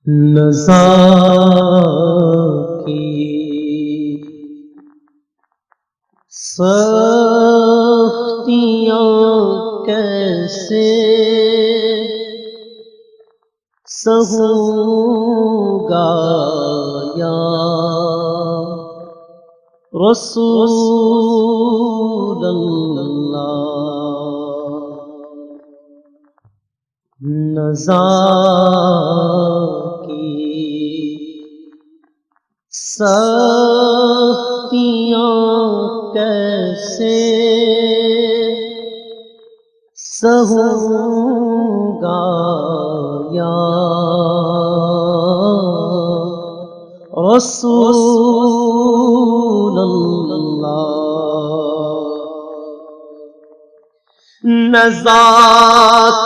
نزا کی سختیاں کیسے سہوں گا یا رسول اللہ، نزا کی سختیاں کیسے سہوں گا یا رسول اللہ، نزا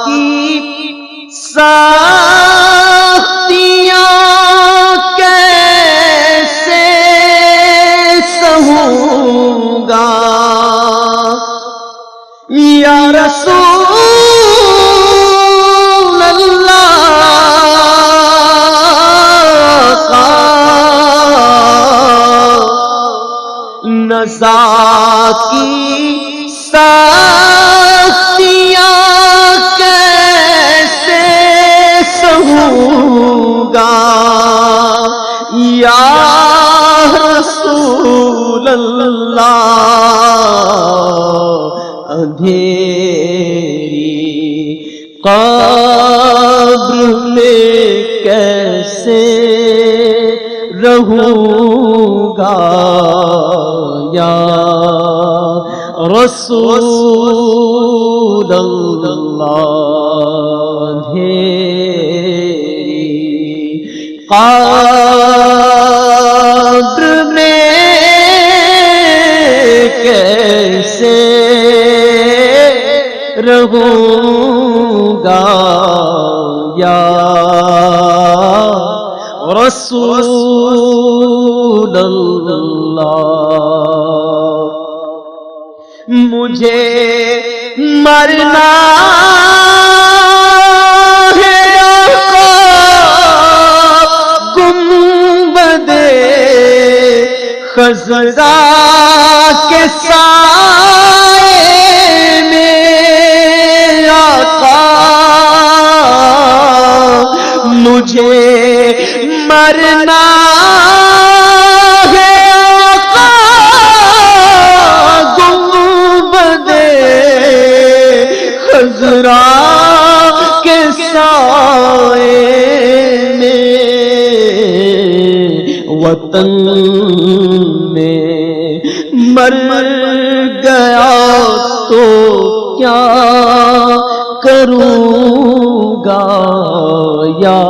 کی سختیاں کیسے سہوں گا یا رسول اللہ کا نزا کی سختیاں کیسے سہوں گا یا رسول اللہ، اندھیری قبر میں کیسے رہوں گا یا رسول اللہ، اندھیری قبر میں کیسے رہوں گا یا رسول اللہ، مجھے مرنا ہے آقا گنبد خضرا کے سائے میں آقا، مجھے مرنا ہے آقا گنبد خضرا کے سائے میں، وطن میں مر گیا تو کیا کروں گا یا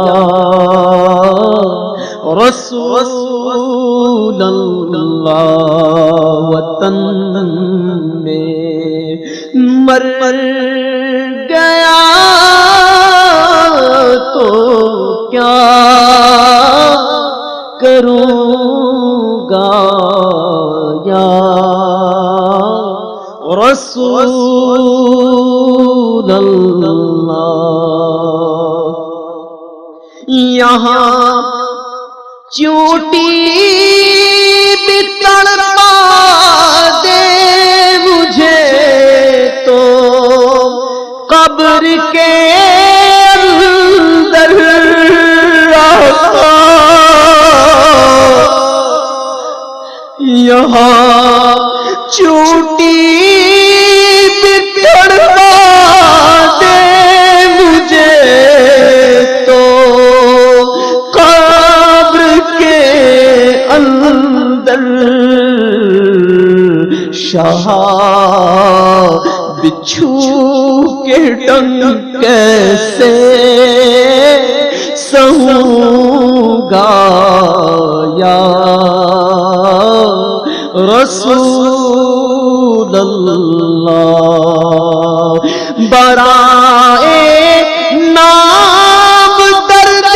رسول اللہ، وطن میں مر گیا تو کیا کروں گا یا رسول اللہ، یہاں چوٹی بھی تڑپا دے مجھے تو قبر کے اندر یہاں چوٹی بھی تڑپا دے مجھے تو قبر کے اندر شاہ بچھو کے ڈنگ کیسے سہوں گا یا رسول اللہ، برائے نام درد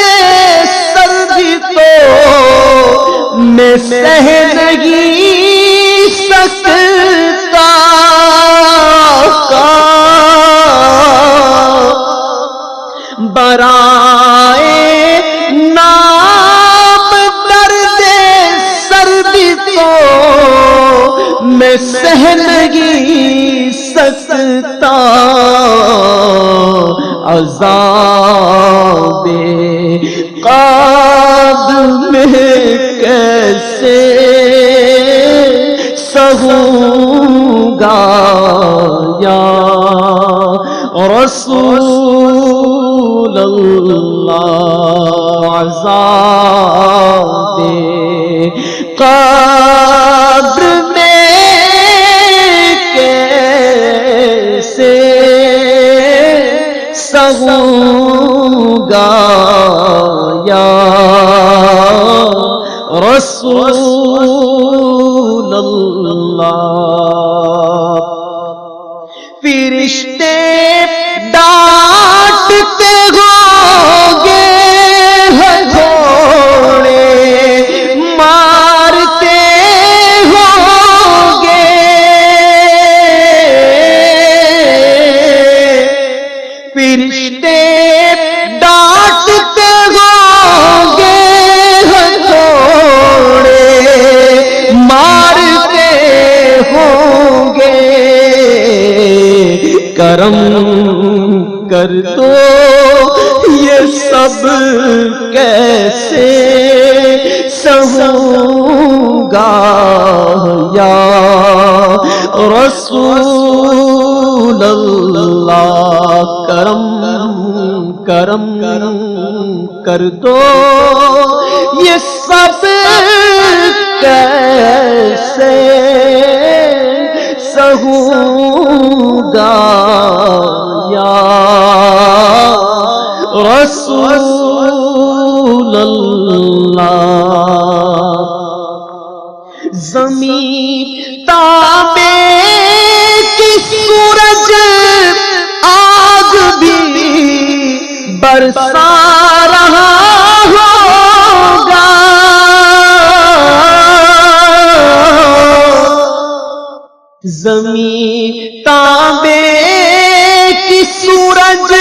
سر بھی تو میں سہ نہیں سکتا، برائے میں سہ نہیں سکتا عذاب قبر میں کیسے سہوں گا یا رسول اللہ عذاب قبر میں کیسے سہوں گا یا رسول اللہ فرشتے ڈانٹتے ہوں گے ہتھوڑے مارتے ہوں گے فرشتے ڈانٹتے ہوں گے ہتھوڑے مارتے ہوں گے کرم کر دو یہ سب کیسے سہوں گا یا رسول اللہ کرم کرم کر دو یہ سب کیسے سہوں گا یا رسول اللہ زمین تابے کی سورج آگ بھی برسا رہا ہوگا زمین تابے کی سورج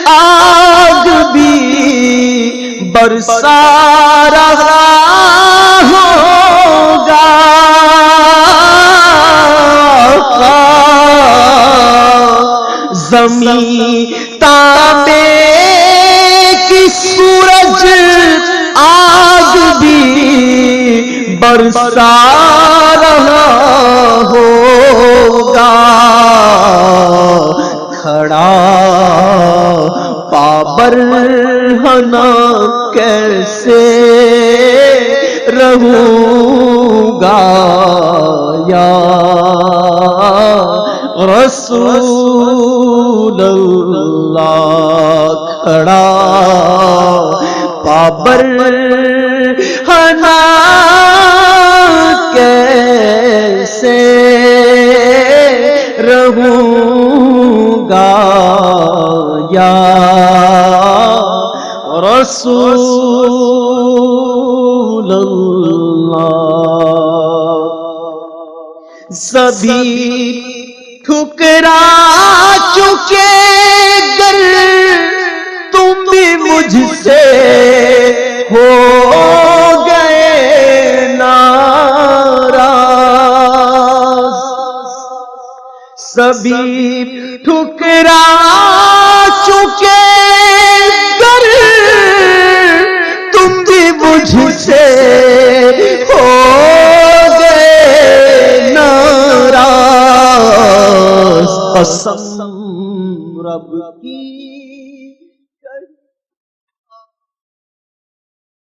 آگ بھی برسا رہا ہوگا زمین تابے کی سورج آگ بھی برسا رہا ہوگا کھڑا پابرہنہ کیسے رہوں گا یا رسول اللہ کھڑا پابرہنہ کیسے رہوں گا یا رسول اللہ سبھی ٹھکرا چکے گر تم بھی مجھ سے ہو گئے ناراض سبھی ٹھکرا چکے گر تم بھی مجھ سے ہو گئے ناراض قسم رب کی